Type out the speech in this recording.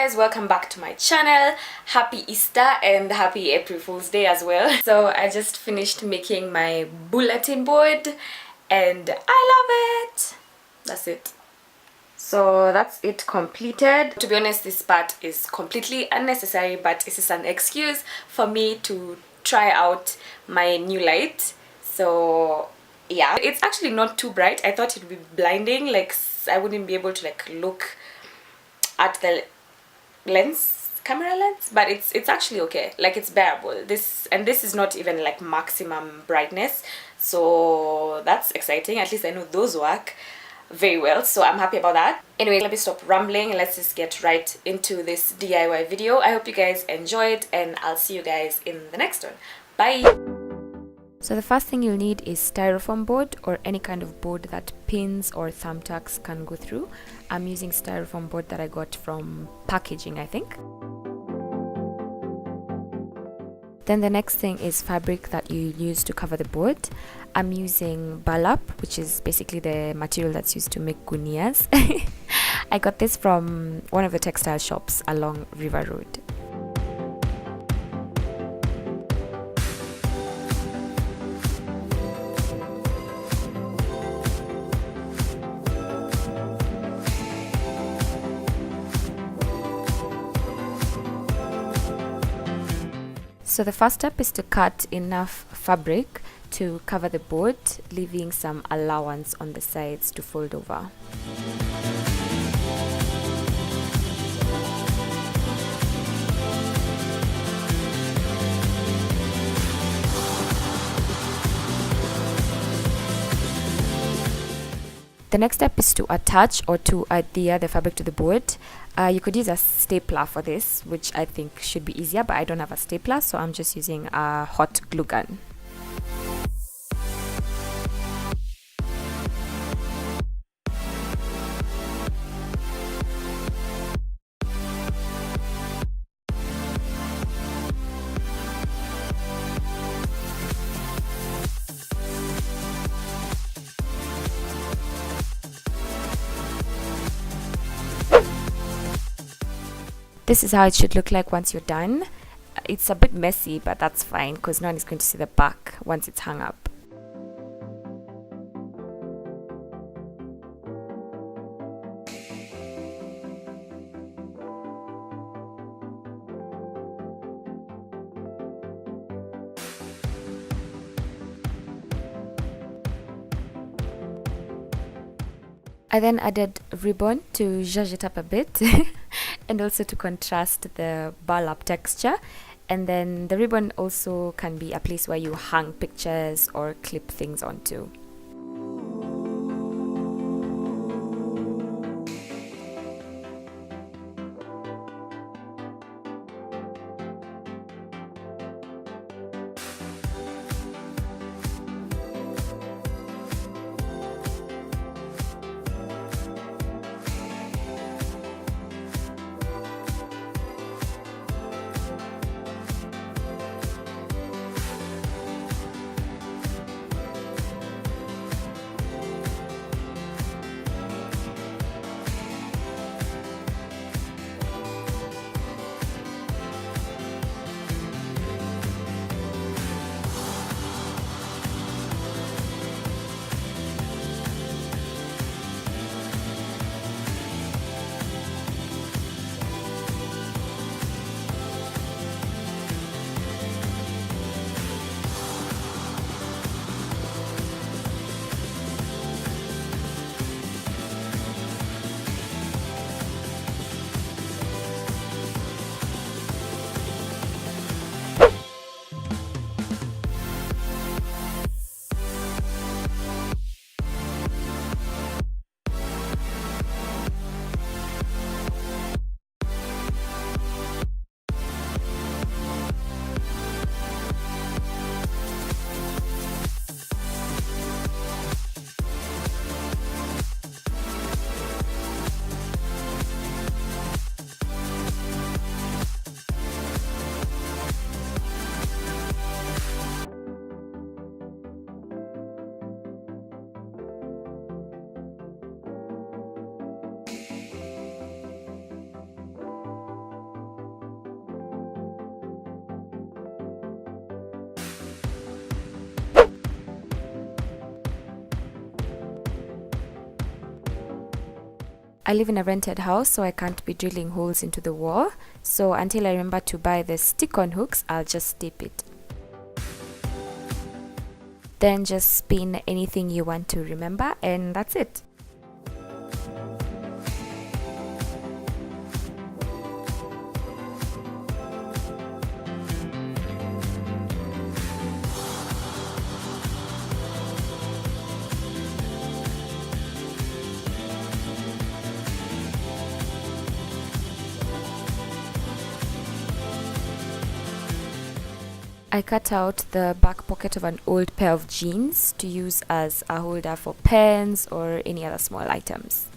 guys, welcome back to my channel. Happy Easter and happy April Fool's Day as well. So I just finished making my bulletin board and I love it. That's it. So that's it completed. To be honest, this part is completely unnecessary, but this is an excuse for me to try out my new light. So yeah, it's actually not too bright. I thought it would be blinding, like I wouldn't be able to like look at the camera lens, but it's actually okay, like it's bearable. This is not even like maximum brightness, so that's exciting. At least I know those work very well, so I'm happy about that. Anyway, let me stop rambling and let's just get right into this DIY video. I hope you guys enjoyed and I'll see you guys in the next one. Bye. So the first thing you'll need is styrofoam board or any kind of board that pins or thumbtacks can go through. I'm using styrofoam board that I got from packaging, I think. Then the next thing is fabric that you use to cover the board. I'm using burlap, which is basically the material that's used to make gunias. I got this from one of the textile shops along River Road. So the first step is to cut enough fabric to cover the board, leaving some allowance on the sides to fold over. The next step is to attach or to adhere the fabric to the board. You could use a stapler for this, which I think should be easier, but I don't have a stapler, so I'm just using a hot glue gun. This is how it should look like once you're done. It's a bit messy, but that's fine because no one is going to see the back once it's hung up. I then added ribbon to zhuzh it up a bit and also to contrast the burlap texture. And then the ribbon also can be a place where you hang pictures or clip things onto. I live in a rented house, so I can't be drilling holes into the wall. So until I remember to buy the stick-on hooks, I'll just tape it. Then just spin anything you want to remember, and that's it. I cut out the back pocket of an old pair of jeans to use as a holder for pens or any other small items.